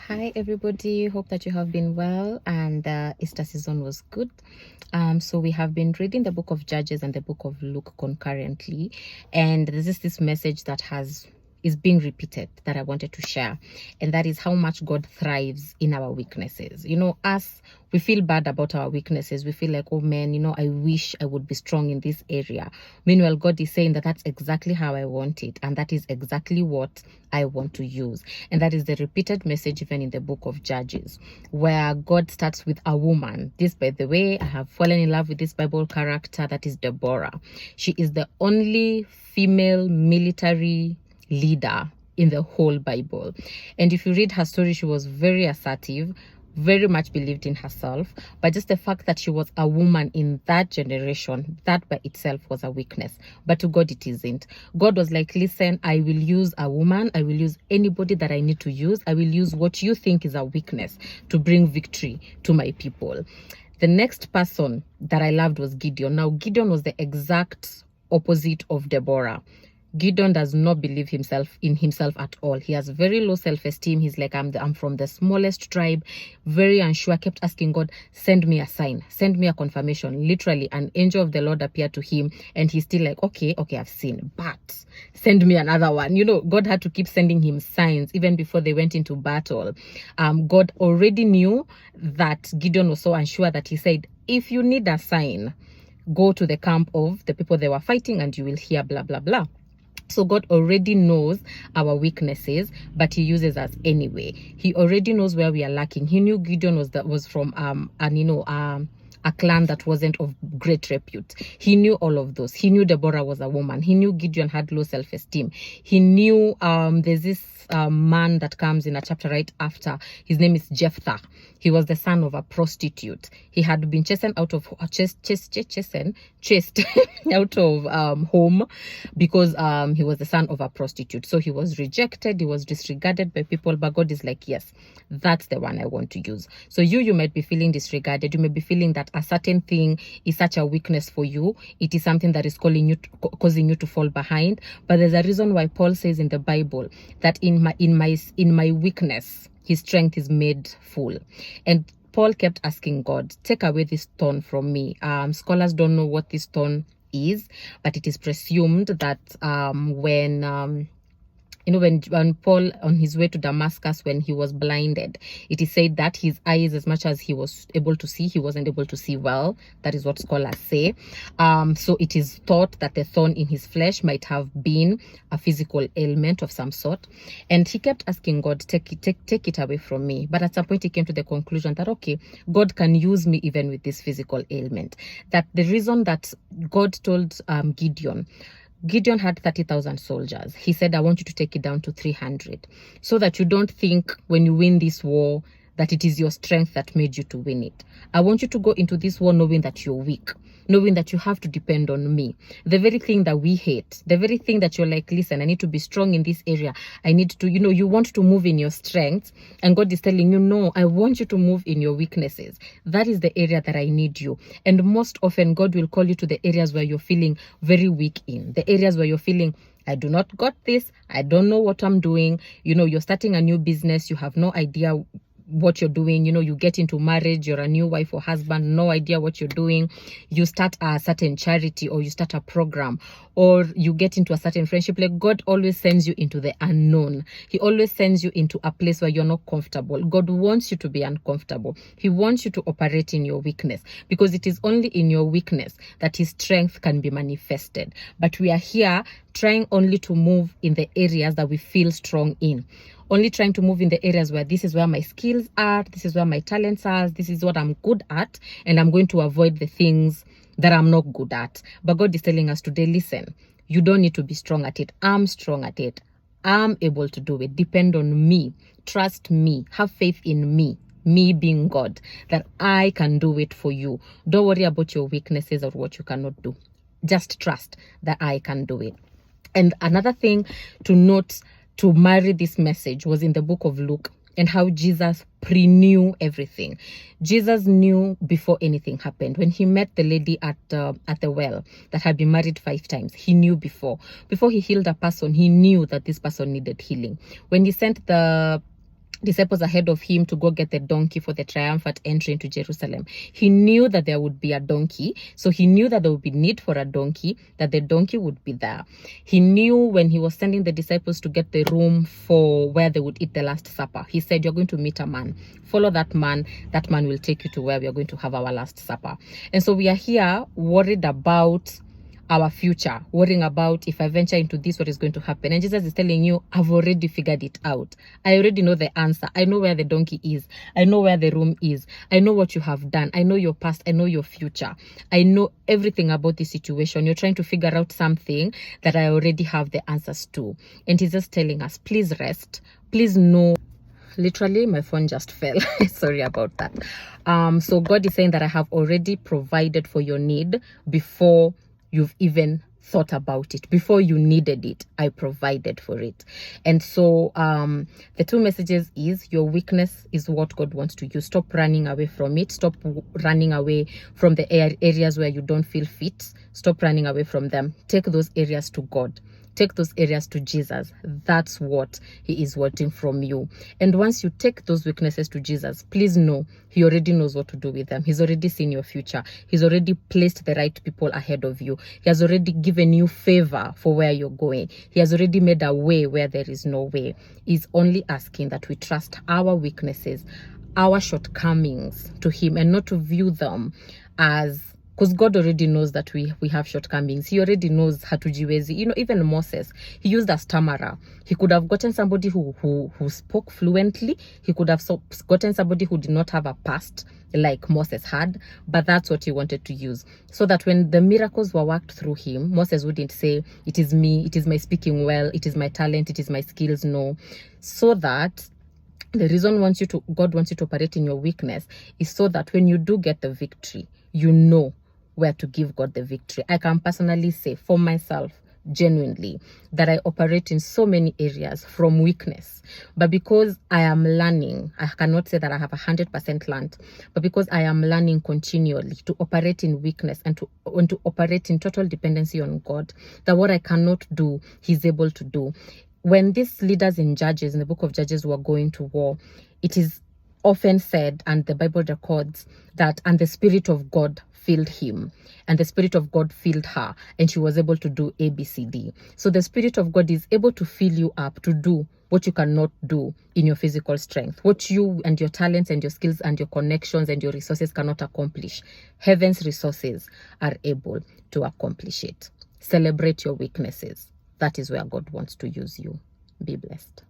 Hi everybody, hope that you have been well and Easter season was good. So we have been reading the book of Judges and the book of Luke concurrently, and this message that is being repeated that I wanted to share, and that is how much God thrives in our weaknesses. Us, we feel bad about our weaknesses. We feel like, oh man, I wish I would be strong in this area. Meanwhile, God is saying that that's exactly how I want it, and that is exactly what I want to use. And that is the repeated message even in the book of Judges, where God starts with a woman. This, by the way, I have fallen in love with this Bible character, that is Deborah. She is the only female military leader in the whole Bible. And if you read her story, she was very assertive, very much believed in herself, but just the fact that she was a woman in that generation, that by itself was a weakness. But to God, it isn't. God was like, listen, I will use a woman, I will use anybody that I need to use, I will use what you think is a weakness to bring victory to my people. The next person that I loved was Gideon. Now, Gideon was the exact opposite of Deborah. Gideon does not believe in himself at all. He has very low self-esteem. He's like, I'm from the smallest tribe, very unsure, kept asking God, send me a sign, send me a confirmation. Literally, an angel of the Lord appeared to him, and he's still like, okay, I've seen, but send me another one. God had to keep sending him signs even before they went into battle. God already knew that Gideon was so unsure that he said, if you need a sign, go to the camp of the people they were fighting and you will hear blah, blah, blah. So God already knows our weaknesses, but he uses us anyway. He already knows where we are lacking. He knew Gideon was from a clan that wasn't of great repute. He knew all of those. He knew Deborah was a woman. He knew Gideon had low self-esteem. He knew there's this man that comes in a chapter right after. His name is Jephthah. He was the son of a prostitute. He had been chased out of out of home because he was the son of a prostitute. So he was rejected, he was disregarded by people, but God is like, yes, that's the one I want to use. So you might be feeling disregarded. You may be feeling that a certain thing is such a weakness for you. It is something that is causing you to fall behind. But there's a reason why Paul says in the Bible that in my weakness, his strength is made full. And Paul kept asking God, take away this thorn from me. Scholars don't know what this thorn is, but it is presumed that when Paul, on his way to Damascus, when he was blinded, it is said that his eyes, as much as he was able to see, he wasn't able to see well. That is what scholars say. So it is thought that the thorn in his flesh might have been a physical ailment of some sort. And he kept asking God, take it away from me. But at some point he came to the conclusion that, okay, God can use me even with this physical ailment. That the reason that God told Gideon had 30,000 soldiers. He said, I want you to take it down to 300 so that you don't think when you win this war that it is your strength that made you to win it. I want you to go into this war knowing that you're weak, knowing that you have to depend on me. The very thing that we hate, the very thing that you're like, listen, I need to be strong in this area. I need to, you want to move in your strengths. And God is telling you, no, I want you to move in your weaknesses. That is the area that I need you. And most often, God will call you to the areas where you're feeling very weak in, the areas where you're feeling, I do not got this. I don't know what I'm doing. You're starting a new business. You have no idea what you're doing. You get into marriage, you're a new wife or husband, no idea what you're doing. You start a certain charity, or you start a program, or you get into a certain friendship. Like, God always sends you into the unknown. He always sends you into a place where you're not comfortable. God wants you to be uncomfortable. He wants you to operate in your weakness, because it is only in your weakness that his strength can be manifested. But we are here trying only to move in the areas that we feel strong in. Only trying to move in the areas where this is where my skills are, this is where my talents are, this is what I'm good at, and I'm going to avoid the things that I'm not good at. But God is telling us today, listen, you don't need to be strong at it. I'm strong at it. I'm able to do it. Depend on me. Trust me. Have faith in me. Me being God, that I can do it for you. Don't worry about your weaknesses or what you cannot do. Just trust that I can do it. And another thing to note to marry this message was in the book of Luke, and how Jesus pre-knew everything. Jesus knew before anything happened. When he met the lady at the well that had been married 5 times, he knew before he healed a person, he knew that this person needed healing. When he sent the disciples ahead of him to go get the donkey for the triumphant entry into Jerusalem. He knew that there would be a donkey, so he knew that there would be need for a donkey, that the donkey would be there. He knew when he was sending the disciples to get the room for where they would eat the Last Supper, he said, you're going to meet a man. Follow that man will take you to where we are going to have our Last Supper. And so we are here worried about our future, worrying about if I venture into this, what is going to happen. And Jesus is telling you, I've already figured it out. I already know the answer. I know where the donkey is. I know where the room is. I know what you have done. I know your past. I know your future. I know everything about this situation. You're trying to figure out something that I already have the answers to. And he's just telling us, please rest. Please know. Literally, my phone just fell. Sorry about that. So God is saying that I have already provided for your need before you've even thought about it. Before you needed it, I provided for it. And so the two messages is, your weakness is what God wants to use. Stop running away from it. Stop running away from the areas where you don't feel fit. Stop running away from them. Take those areas to God. Take those areas to Jesus. That's what he is wanting from you. And once you take those weaknesses to Jesus, please know he already knows what to do with them. He's already seen your future. He's already placed the right people ahead of you. He has already given you favor for where you're going. He has already made a way where there is no way. He's only asking that we trust our weaknesses, our shortcomings to him, and not to view them as, because God already knows that we have shortcomings. He already knows hatujiwezi. You know, even Moses, he used a stammerer. He could have gotten somebody who spoke fluently. He could have gotten somebody who did not have a past like Moses had, but that's what he wanted to use. So that when the miracles were worked through him, Moses wouldn't say, it is me, it is my speaking well, it is my talent, it is my skills. No. So that the reason God wants you to operate in your weakness is so that when you do get the victory, you know where to give God the victory. I can personally say for myself, genuinely, that I operate in so many areas from weakness. But because I am learning, I cannot say that I have 100% learned, but because I am learning continually to operate in weakness and to operate in total dependency on God, that what I cannot do, he's able to do. When these leaders in Judges, in the book of Judges, were going to war, it is often said, and the Bible records that, and the Spirit of God filled him, and the Spirit of God filled her, and she was able to do A, B, C, D. So the Spirit of God is able to fill you up to do what you cannot do in your physical strength, what you and your talents and your skills and your connections and your resources cannot accomplish. Heaven's resources are able to accomplish it. Celebrate your weaknesses. That is where God wants to use you. Be blessed.